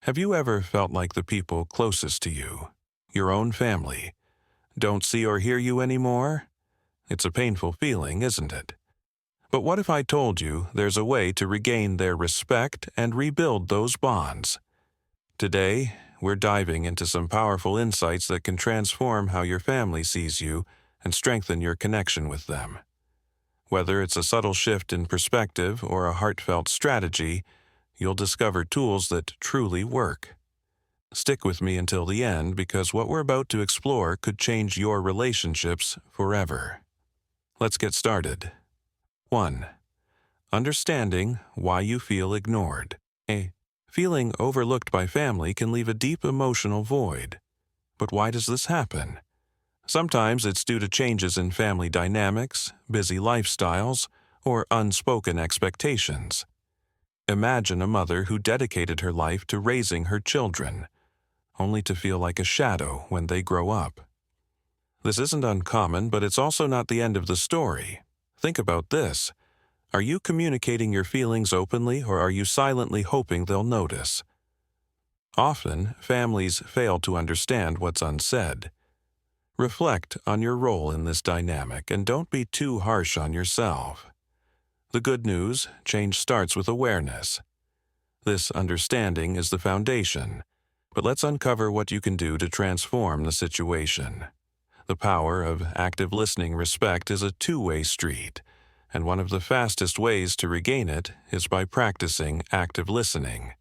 Have you ever felt like the people closest to you, your own family, don't see or hear you anymore? It's a painful feeling, isn't it? But what if I told you there's a way to regain their respect and rebuild those bonds? Today, we're diving into some powerful insights that can transform how your family sees you and strengthen your connection with them. Whether it's a subtle shift in perspective or a heartfelt strategy, you'll discover tools that truly work. Stick with me until the end because what we're about to explore could change your relationships forever. Let's get started. 1. Understanding why you feel ignored. Feeling overlooked by family can leave a deep emotional void. But why does this happen? Sometimes it's due to changes in family dynamics, busy lifestyles, or unspoken expectations. Imagine a mother who dedicated her life to raising her children, only to feel like a shadow when they grow up. This isn't uncommon, but it's also not the end of the story. Think about this. Are you communicating your feelings openly, or are you silently hoping they'll notice? Often, families fail to understand what's unsaid. Reflect on your role in this dynamic and don't be too harsh on yourself. The good news, change starts with awareness. This understanding is the foundation, but let's uncover what you can do to transform the situation. The power of active listening respect is a two-way street, and one of the fastest ways to regain it is by practicing active listening.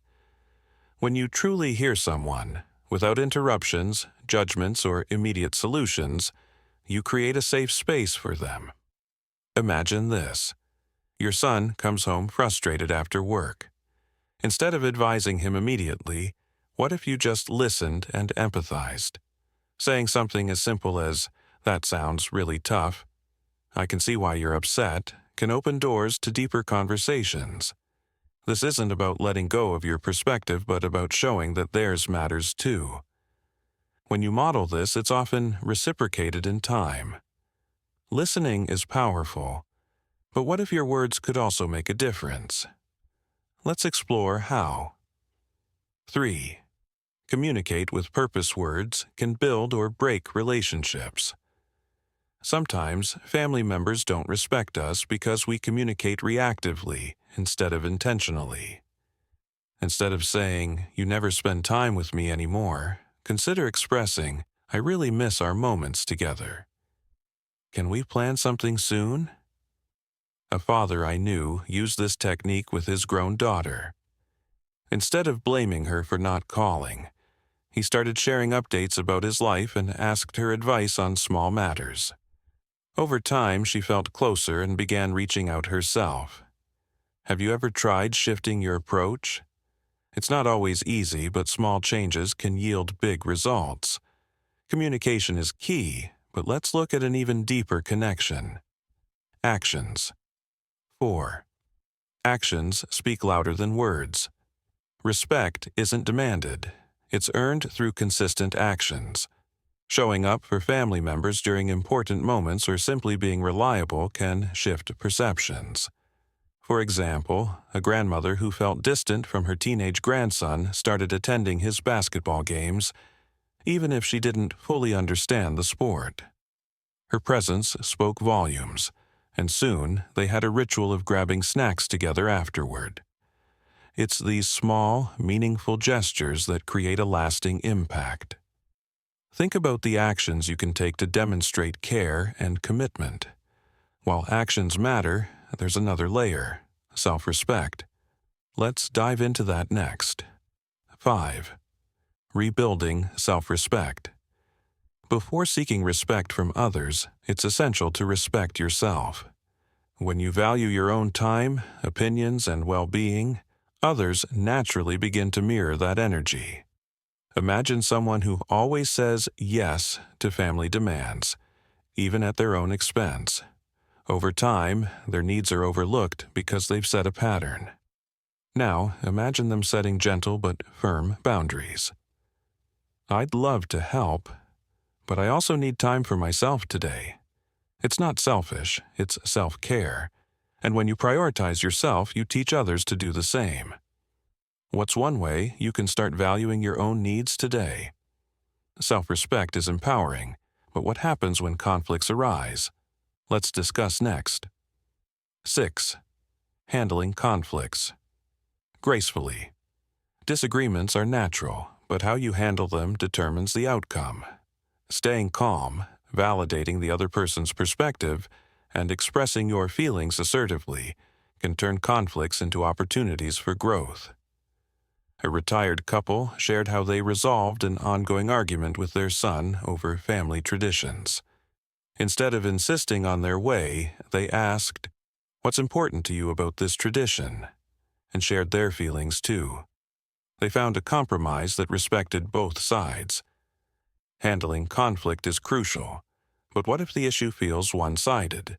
When you truly hear someone, without interruptions, judgments, or immediate solutions, you create a safe space for them. Imagine this. Your son comes home frustrated after work. Instead of advising him immediately, what if you just listened and empathized? Saying something as simple as, "That sounds really tough. I can see why you're upset," can open doors to deeper conversations. This isn't about letting go of your perspective, but about showing that theirs matters too. When you model this, it's often reciprocated in time. Listening is powerful, but what if your words could also make a difference? Let's explore how. 3. Communicate with purpose. Words can build or break relationships. Sometimes, family members don't respect us because we communicate reactively instead of intentionally. Instead of saying, "You never spend time with me anymore," consider expressing, "I really miss our moments together. Can we plan something soon?" A father I knew used this technique with his grown daughter. Instead of blaming her for not calling, he started sharing updates about his life and asked her advice on small matters. Over time, she felt closer and began reaching out herself. Have you ever tried shifting your approach? It's not always easy, but small changes can yield big results. Communication is key, but let's look at an even deeper connection. Actions. 4. Actions speak louder than words. Respect isn't demanded. It's earned through consistent actions. Showing up for family members during important moments or simply being reliable can shift perceptions. For example, a grandmother who felt distant from her teenage grandson started attending his basketball games, even if she didn't fully understand the sport. Her presence spoke volumes, and soon they had a ritual of grabbing snacks together afterward. It's these small, meaningful gestures that create a lasting impact. Think about the actions you can take to demonstrate care and commitment. While actions matter, there's another layer, self-respect. Let's dive into that next. 5. Rebuilding self-respect. Before seeking respect from others, it's essential to respect yourself. When you value your own time, opinions, and well-being, others naturally begin to mirror that energy. Imagine someone who always says yes to family demands, even at their own expense. Over time, their needs are overlooked because they've set a pattern. Now, imagine them setting gentle but firm boundaries. I'd love to help, but I also need time for myself today. It's not selfish, it's self-care. And when you prioritize yourself, you teach others to do the same. What's one way you can start valuing your own needs today? Self-respect is empowering, but what happens when conflicts arise? Let's discuss next. 6. Handling conflicts. Gracefully. Disagreements are natural, but how you handle them determines the outcome. Staying calm, validating the other person's perspective, and expressing your feelings assertively can turn conflicts into opportunities for growth. A retired couple shared how they resolved an ongoing argument with their son over family traditions. Instead of insisting on their way, they asked, "What's important to you about this tradition?" and shared their feelings too. They found a compromise that respected both sides. Handling conflict is crucial, but what if the issue feels one-sided?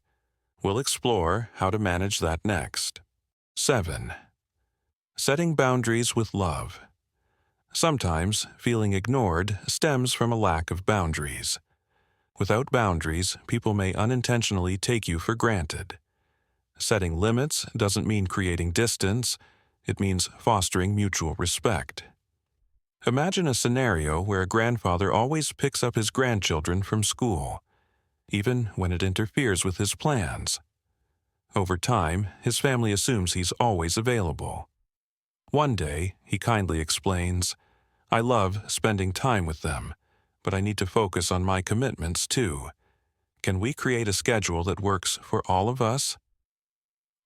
We'll explore how to manage that next. 7. Setting boundaries with love. Sometimes feeling ignored stems from a lack of boundaries. Without boundaries, people may unintentionally take you for granted. Setting limits doesn't mean creating distance, it means fostering mutual respect. Imagine a scenario where a grandfather always picks up his grandchildren from school, even when it interferes with his plans. Over time, his family assumes he's always available. One day, he kindly explains, "I love spending time with them, but I need to focus on my commitments too. Can we create a schedule that works for all of us?"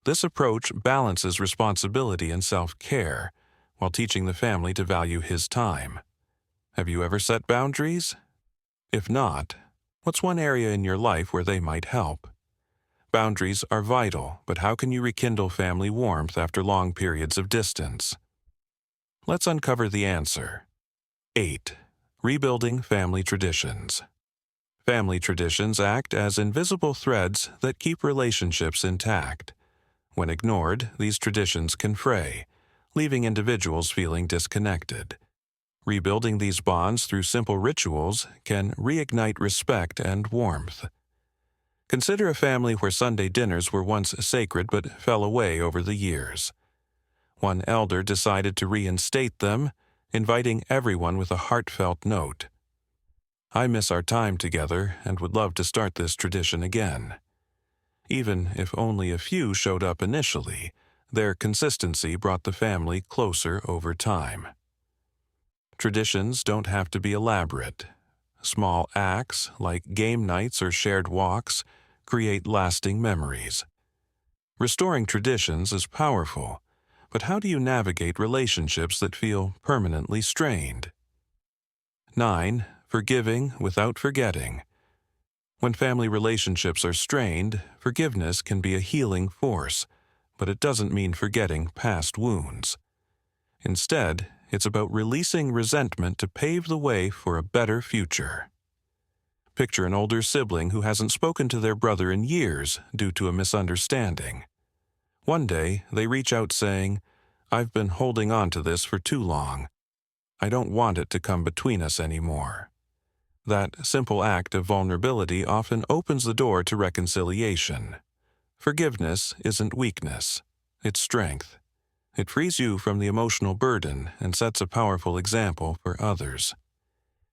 This approach balances responsibility and self-care while teaching the family to value his time. Have you ever set boundaries? If not, what's one area in your life where they might help? Boundaries are vital, but how can you rekindle family warmth after long periods of distance? Let's uncover the answer. 8. Rebuilding family traditions. Family traditions act as invisible threads that keep relationships intact. When ignored, these traditions can fray, leaving individuals feeling disconnected. Rebuilding these bonds through simple rituals can reignite respect and warmth. Consider a family where Sunday dinners were once sacred but fell away over the years. One elder decided to reinstate them, inviting everyone with a heartfelt note. "I miss our time together and would love to start this tradition again." Even if only a few showed up initially, their consistency brought the family closer over time. Traditions don't have to be elaborate. Small acts, like game nights or shared walks, create lasting memories. Restoring traditions is powerful, but how do you navigate relationships that feel permanently strained? 9. Forgiving without forgetting. When family relationships are strained, forgiveness can be a healing force, but it doesn't mean forgetting past wounds. Instead, it's about releasing resentment to pave the way for a better future. Picture an older sibling who hasn't spoken to their brother in years due to a misunderstanding. One day, they reach out saying, "I've been holding on to this for too long. I don't want it to come between us anymore." That simple act of vulnerability often opens the door to reconciliation. Forgiveness isn't weakness, it's strength. It frees you from the emotional burden and sets a powerful example for others.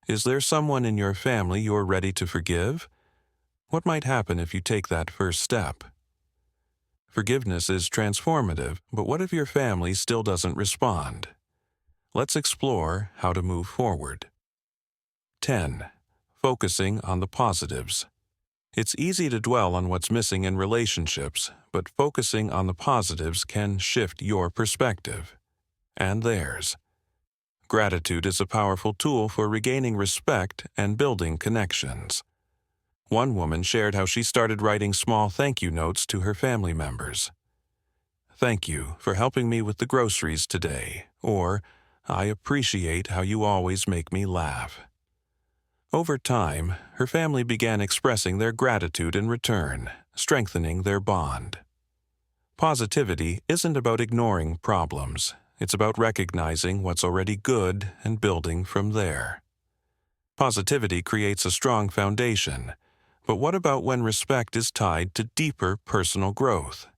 Is there someone in your family you're ready to forgive? What might happen if you take that first step? Forgiveness is transformative, but what if your family still doesn't respond? Let's explore how to move forward. 10. Focusing on the positives. It's easy to dwell on what's missing in relationships, but focusing on the positives can shift your perspective and theirs. Gratitude is a powerful tool for regaining respect and building connections. One woman shared how she started writing small thank you notes to her family members. "Thank you for helping me with the groceries today," or "I appreciate how you always make me laugh." Over time, her family began expressing their gratitude in return, strengthening their bond. Positivity isn't about ignoring problems. It's about recognizing what's already good and building from there. Positivity creates a strong foundation, but what about when respect is tied to deeper personal growth?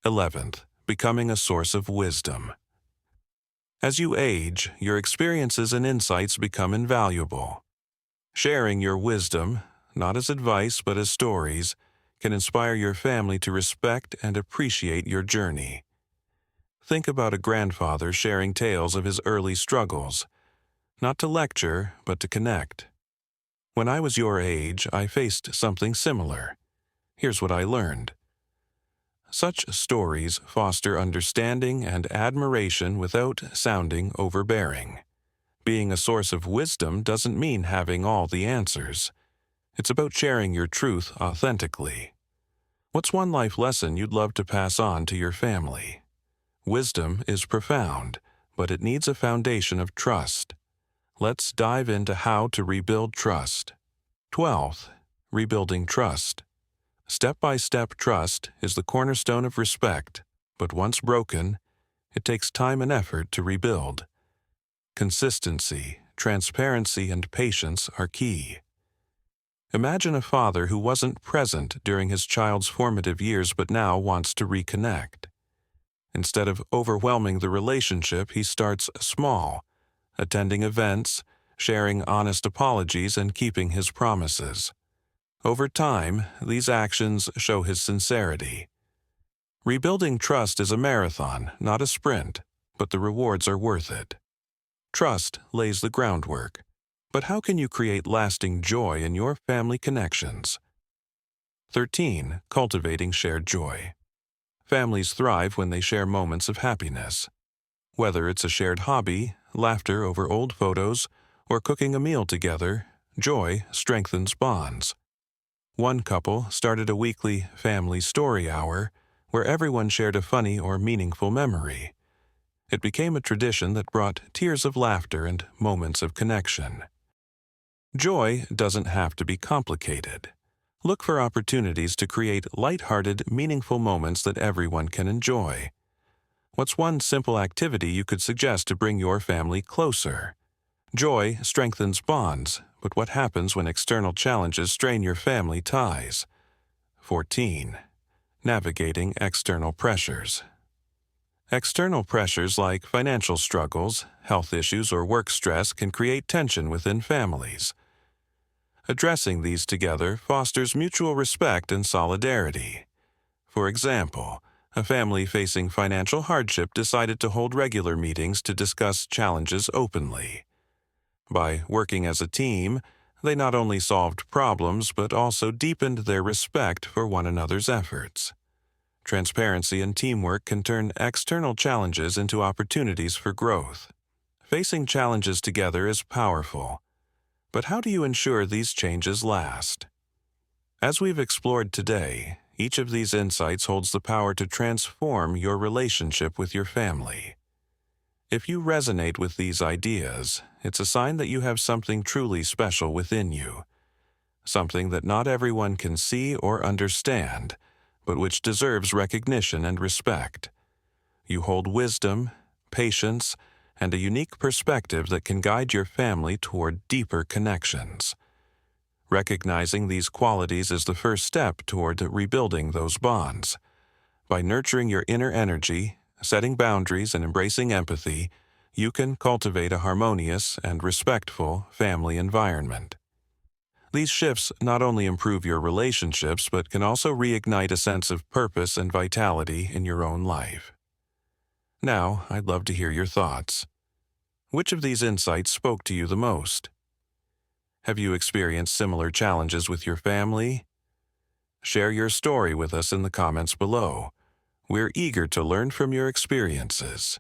11th, becoming a source of wisdom. As you age, your experiences and insights become invaluable. Sharing your wisdom, not as advice but as stories, can inspire your family to respect and appreciate your journey. Think about a grandfather sharing tales of his early struggles, not to lecture, but to connect. When I was your age, I faced something similar. Here's what I learned. Such stories foster understanding and admiration without sounding overbearing. Being a source of wisdom doesn't mean having all the answers. It's about sharing your truth authentically. What's one life lesson you'd love to pass on to your family? Wisdom is profound, but it needs a foundation of trust. Let's dive into how to rebuild trust. 12th, rebuilding trust. Step-by-step trust is the cornerstone of respect, but once broken, it takes time and effort to rebuild. Consistency, transparency, and patience are key. Imagine a father who wasn't present during his child's formative years but now wants to reconnect. Instead of overwhelming the relationship, he starts small, attending events, sharing honest apologies, and keeping his promises. Over time, these actions show his sincerity. Rebuilding trust is a marathon, not a sprint, but the rewards are worth it. Trust lays the groundwork. But how can you create lasting joy in your family connections? 13. Cultivating shared joy. Families thrive when they share moments of happiness. Whether it's a shared hobby, laughter over old photos, or cooking a meal together, joy strengthens bonds. One couple started a weekly family story hour where everyone shared a funny or meaningful memory. It became a tradition that brought tears of laughter and moments of connection. Joy doesn't have to be complicated. Look for opportunities to create light-hearted, meaningful moments that everyone can enjoy. What's one simple activity you could suggest to bring your family closer? Joy strengthens bonds, but what happens when external challenges strain your family ties? 14. Navigating external pressures. External pressures like financial struggles, health issues, or work stress can create tension within families. Addressing these together fosters mutual respect and solidarity. For example, a family facing financial hardship decided to hold regular meetings to discuss challenges openly. By working as a team, they not only solved problems but also deepened their respect for one another's efforts. Transparency and teamwork can turn external challenges into opportunities for growth. Facing challenges together is powerful. But how do you ensure these changes last? As we've explored today, each of these insights holds the power to transform your relationship with your family. If you resonate with these ideas, it's a sign that you have something truly special within you, something that not everyone can see or understand, but which deserves recognition and respect. You hold wisdom, patience, and a unique perspective that can guide your family toward deeper connections. Recognizing these qualities is the first step toward rebuilding those bonds. By nurturing your inner energy, setting boundaries, and embracing empathy, you can cultivate a harmonious and respectful family environment. These shifts not only improve your relationships, but can also reignite a sense of purpose and vitality in your own life. Now, I'd love to hear your thoughts. Which of these insights spoke to you the most? Have you experienced similar challenges with your family? Share your story with us in the comments below. We're eager to learn from your experiences.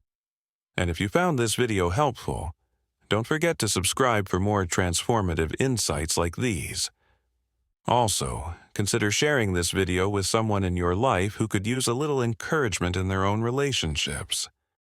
And if you found this video helpful, don't forget to subscribe for more transformative insights like these. Also, consider sharing this video with someone in your life who could use a little encouragement in their own relationships.